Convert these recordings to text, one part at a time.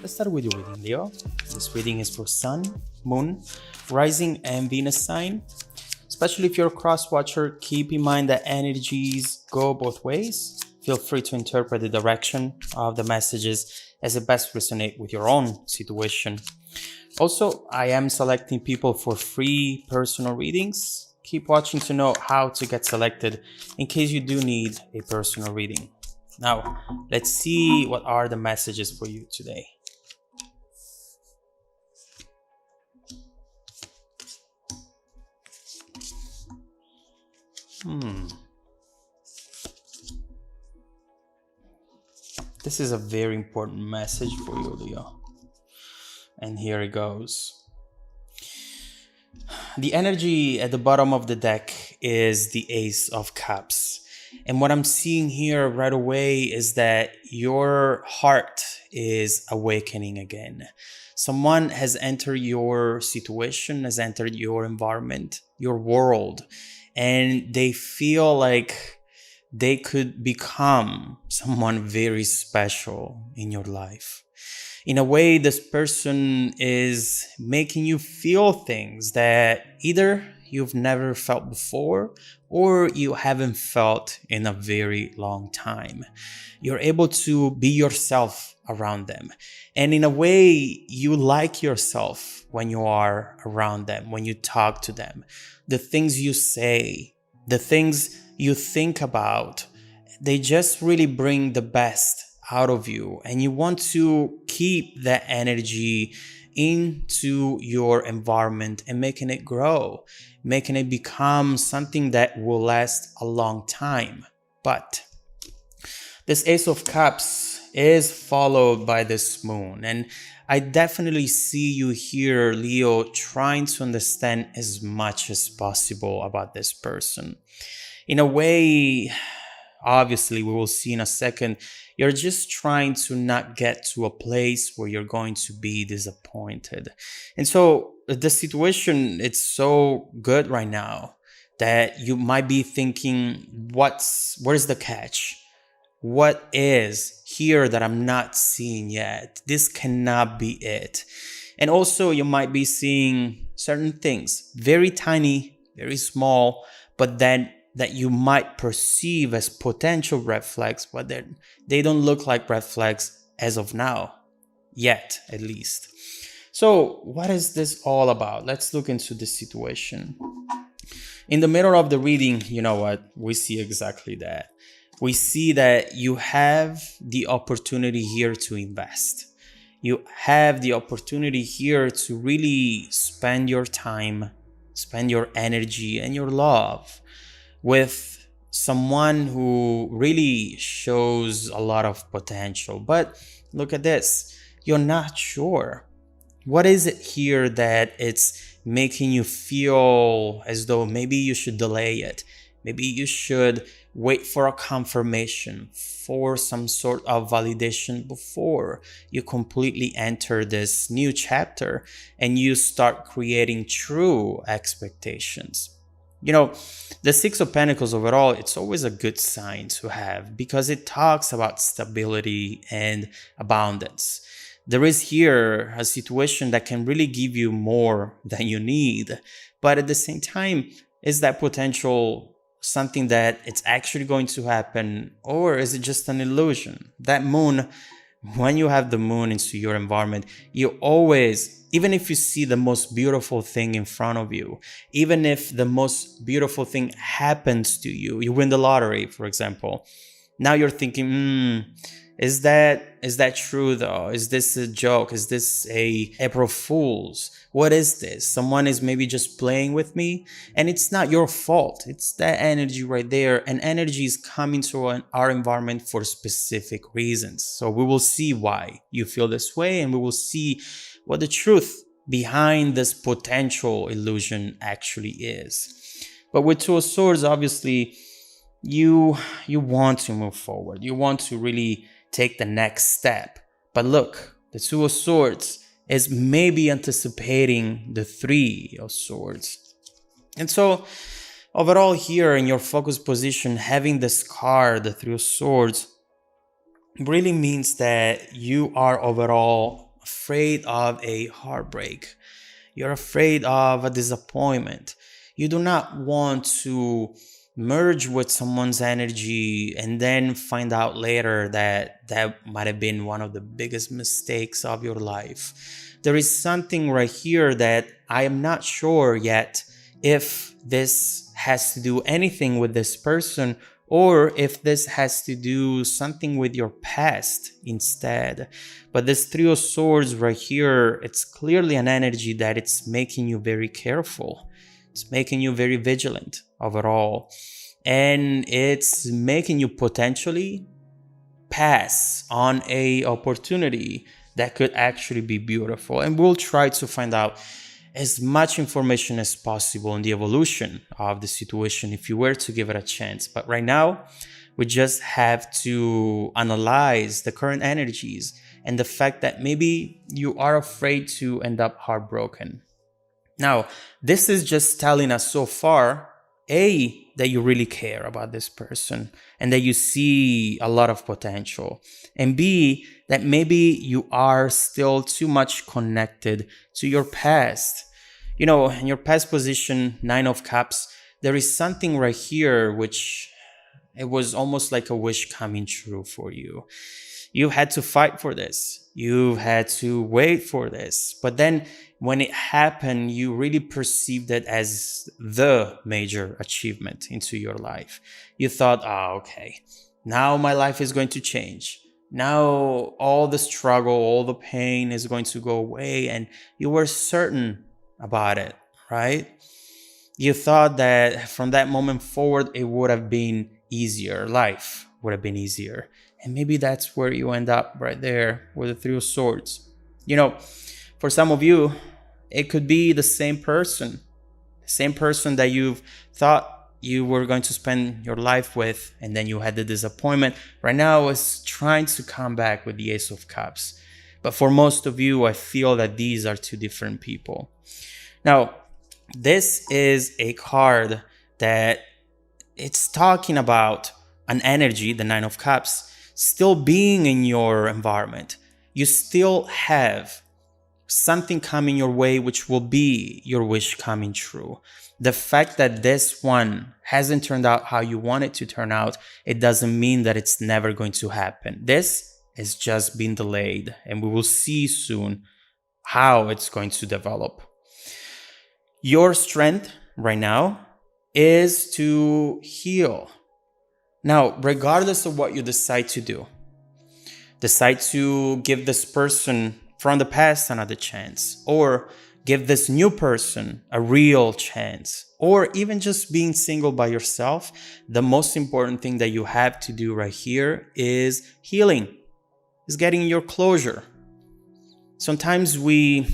Let's start with your reading, Leo. This reading is for Sun, Moon, Rising, and Venus sign. Especially if you're a cross watcher, keep in mind that energies go both ways. Feel free to interpret the direction of the messages as it best resonate with your own situation. Also, I am selecting people for free personal readings. Keep watching to know how to get selected in case you do need a personal reading. Now, let's see what are the messages for you today. This is a very important message for you, Leo. And here it goes. The energy at the bottom of the deck is the Ace of Cups. And what I'm seeing here right away is that your heart is awakening again. Someone has entered your situation, has entered your environment, your world, and they feel like they could become someone very special in your life. In a way, this person is making you feel things that either you've never felt before or you haven't felt in a very long time. You're able to be yourself around them. And in a way, you like yourself when you are around them, when you talk to them. The things you say, the things you think about, they just really bring the best out of you, and you want to keep that energy into your environment and making it grow, making it become something that will last a long time. But this Ace of Cups is followed by this Moon, and I definitely see you here, Leo, trying to understand as much as possible about this person. In a way, obviously, we will see in a second, you're just trying to not get to a place where you're going to be disappointed. And so the situation, it's so good right now that you might be thinking, where's the catch? What is here that I'm not seeing yet? This cannot be it. And also you might be seeing certain things, very tiny, very small, but then that you might perceive as potential red flags, but they don't look like red flags as of now, yet at least. So what is this all about? Let's look into this situation. In the middle of the reading, you know what? We see exactly that. We see that you have the opportunity here to invest. You have the opportunity here to really spend your time, spend your energy and your love with someone who really shows a lot of potential. But look at this, you're not sure. What is it here that it's making you feel as though maybe you should delay it? Maybe you should wait for a confirmation, for some sort of validation before you completely enter this new chapter and you start creating true expectations. You know, the Six of Pentacles overall, it's always a good sign to have because it talks about stability and abundance. There is here a situation that can really give you more than you need, but at the same time, is that potential something that it's actually going to happen, or is it just an illusion? That moon, when you have the moon into your environment, you always, even if you see the most beautiful thing in front of you, even if the most beautiful thing happens to you, you win the lottery, for example, now you're thinking, is that true though? Is this a joke? Is this a April Fool's? What is this? Someone is maybe just playing with me, and it's not your fault. It's that energy right there, and energy is coming to our environment for specific reasons. So we will see why you feel this way, and we will see what the truth behind this potential illusion actually is. But with Two of Swords, obviously, you want to move forward. You want to really take the next step. But look, the Two of Swords is maybe anticipating the Three of Swords. And so overall here in your focus position, having this card, the Three of Swords, really means that you are overall afraid of a heartbreak. You're afraid of a disappointment. You do not want to merge with someone's energy and then find out later that that might have been one of the biggest mistakes of your life. There is something right here that I am not sure yet if this has to do anything with this person or if this has to do something with your past instead. But this Three of Swords right here, it's clearly an energy that it's making you very careful. It's making you very vigilant overall. And it's making you potentially pass on a opportunity that could actually be beautiful. And we'll try to find out as much information as possible on the evolution of the situation if you were to give it a chance. But right now, we just have to analyze the current energies and the fact that maybe you are afraid to end up heartbroken. Now, this is just telling us so far, A, that you really care about this person and that you see a lot of potential. And B, that maybe you are still too much connected to your past. You know, in your past position, Nine of Cups, there is something right here which it was almost like a wish coming true for you. You had to fight for this. You had to wait for this. But then when it happened, you really perceived it as the major achievement into your life. You thought, okay, now my life is going to change. Now all the struggle, all the pain is going to go away. And you were certain about it, right? You thought that from that moment forward, it would have been easier. Life would have been easier. And maybe that's where you end up right there with the Three of Swords. You know, for some of you, it could be the same person that you've thought you were going to spend your life with, and then you had the disappointment. Right now, it's trying to come back with the Ace of Cups. But for most of you, I feel that these are two different people. Now, this is a card that it's talking about an energy, the Nine of Cups, still being in your environment. You still have something coming your way, which will be your wish coming true. The fact that this one hasn't turned out how you want it to turn out, it doesn't mean that it's never going to happen. This is just been delayed, and we will see soon how it's going to develop. Your strength right now is to heal. Now, regardless of what you decide to do, decide to give this person from the past another chance, or give this new person a real chance, or even just being single by yourself, the most important thing that you have to do right here is healing, is getting your closure. Sometimes we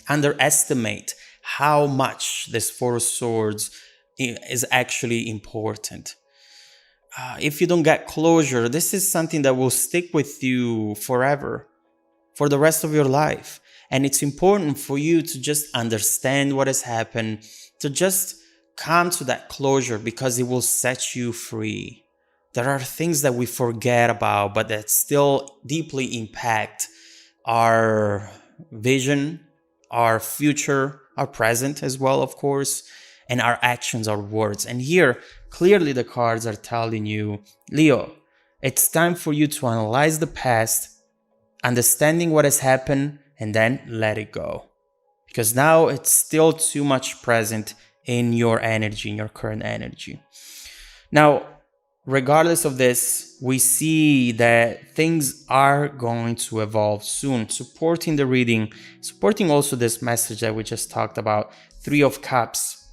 underestimate how much this Four of Swords is actually important. If you don't get closure, this is something that will stick with you forever, for the rest of your life. And it's important for you to just understand what has happened, to just come to that closure, because it will set you free. There are things that we forget about, but that still deeply impact our vision, our future, our present as well, of course, and our actions, our words. And here, clearly the cards are telling you, Leo, it's time for you to analyze the past, understanding what has happened, and then let it go. Because now it's still too much present in your energy, in your current energy. Now, regardless of this, we see that things are going to evolve soon, supporting the reading, supporting also this message that we just talked about, Three of Cups.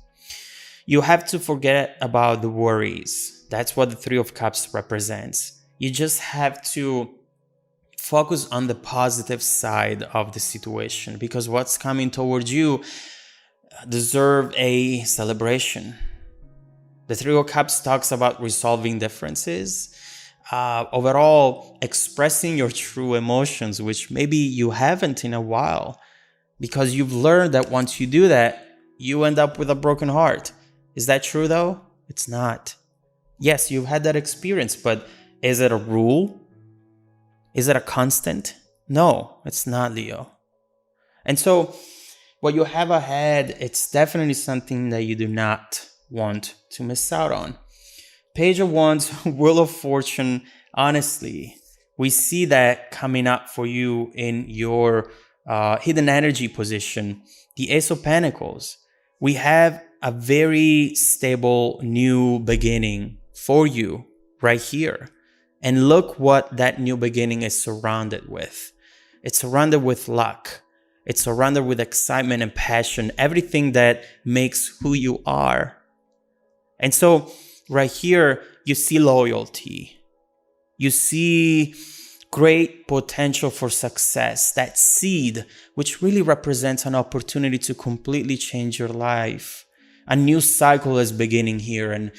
You have to forget about the worries. That's what the Three of Cups represents. You just have to focus on the positive side of the situation, because what's coming towards you deserve a celebration. The Three of Cups talks about resolving differences, overall expressing your true emotions, which maybe you haven't in a while, because you've learned that once you do that, you end up with a broken heart. Is that true though? It's not. Yes, you've had that experience, but is it a rule? Is it a constant? No, it's not, Leo. And so what you have ahead, it's definitely something that you do not want to miss out on. Page of Wands, Wheel of Fortune, honestly, we see that coming up for you in your hidden energy position. The Ace of Pentacles, we have a very stable new beginning for you right here. And look what that new beginning is surrounded with. It's surrounded with luck. It's surrounded with excitement and passion, everything that makes who you are. And so right here, you see loyalty. You see great potential for success, that seed, which really represents an opportunity to completely change your life. A new cycle is beginning here. And,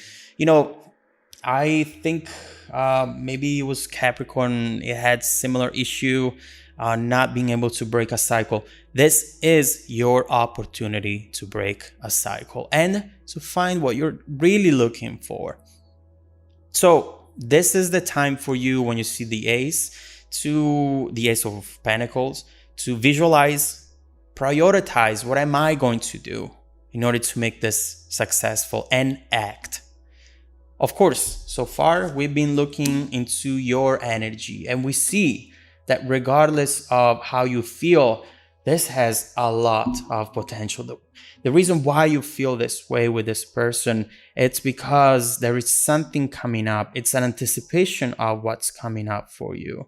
I think maybe it was Capricorn. It had similar issue, not being able to break a cycle. This is your opportunity to break a cycle and to find what you're really looking for. So this is the time for you, when you see the Ace of Pentacles, to visualize, prioritize, what am I going to do in order to make this successful, and act. Of course, so far we've been looking into your energy, and we see that regardless of how you feel, this has a lot of potential. The reason why you feel this way with this person, it's because there is something coming up. It's an anticipation of what's coming up for you.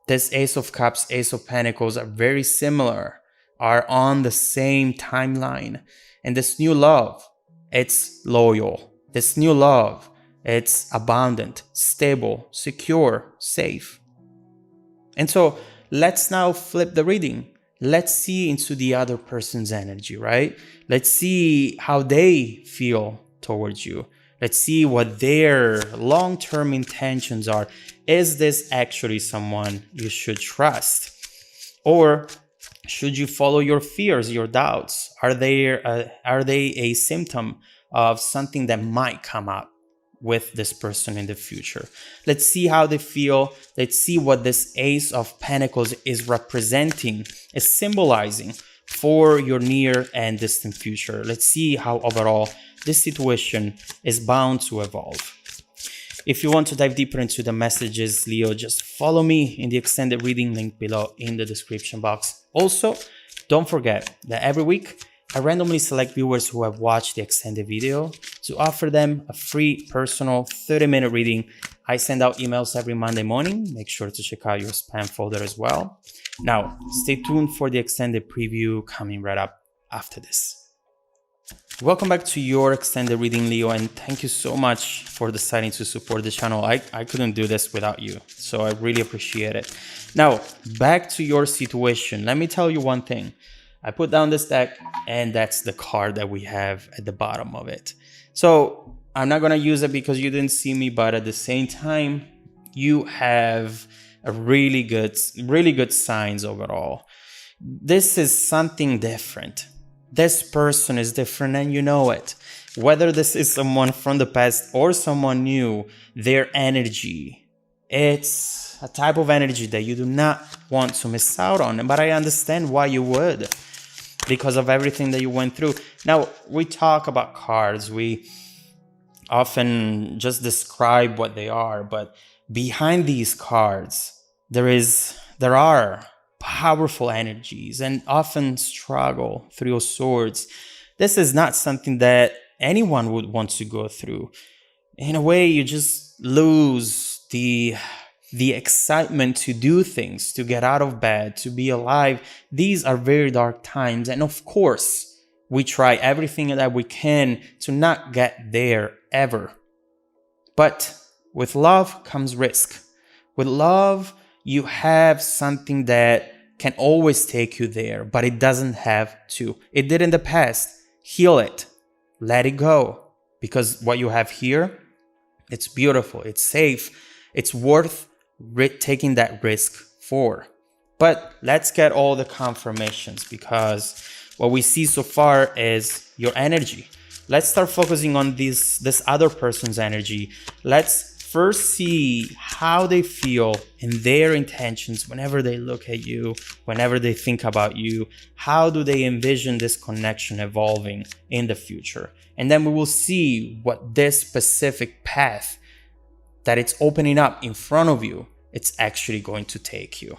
This Ace of Cups, Ace of Pentacles are very similar, are on the same timeline. And this new love, it's loyal. This new love, it's abundant, stable, secure, safe. And so let's now flip the reading. Let's see into the other person's energy, right? Let's see how they feel towards you. Let's see what their long-term intentions are. Is this actually someone you should trust? Or should you follow your fears, your doubts? Are they a symptom of something that might come up with this person in the future? Let's see how they feel. Let's see what this Ace of Pentacles is representing, is symbolizing for your near and distant future. Let's see how overall this situation is bound to evolve. If you want to dive deeper into the messages, Leo, just follow me in the extended reading link below in the description box. Also, don't forget that every week I randomly select viewers who have watched the extended video to offer them a free personal 30-minute reading. I send out emails every Monday morning. Make sure to check out your spam folder as well. Now, stay tuned for the extended preview coming right up after this. Welcome back to your extended reading, Leo, and thank you so much for deciding to support the channel. I couldn't do this without you, so I really appreciate it. Now, back to your situation. Let me tell you one thing. I put down this deck, and that's the card that we have at the bottom of it. So I'm not going to use it because you didn't see me, but at the same time, you have a really good signs overall. This is something different. This person is different, and you know it. Whether this is someone from the past or someone new, their energy, it's a type of energy that you do not want to miss out on. But I understand why you would, because of everything that you went through. Now, we talk about cards. We often just describe what they are, but behind these cards, there are powerful energies and often struggle through your swords. This is not something that anyone would want to go through. In a way, you just lose the excitement to do things, to get out of bed, to be alive. These are very dark times. And of course, we try everything that we can to not get there ever. But with love comes risk. With love, you have something that can always take you there, but it doesn't have to. It did in the past. Heal it. Let it go. Because what you have here, it's beautiful. It's safe. It's worth taking that risk for. But let's get all the confirmations, because what we see so far is your energy. Let's start focusing on this other person's energy. Let's first see how they feel and their intentions whenever they look at you, whenever they think about you. How do they envision this connection evolving in the future? And then we will see what this specific path that it's opening up in front of you, it's actually going to take you.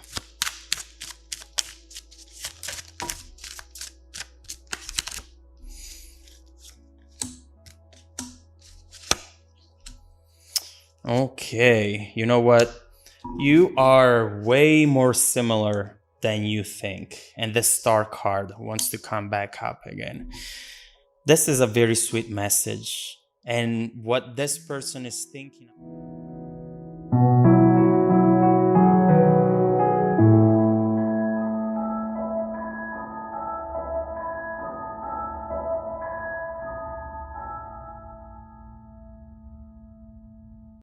Okay, you know what? You are way more similar than you think. And the star card wants to come back up again. This is a very sweet message. And what this person is thinking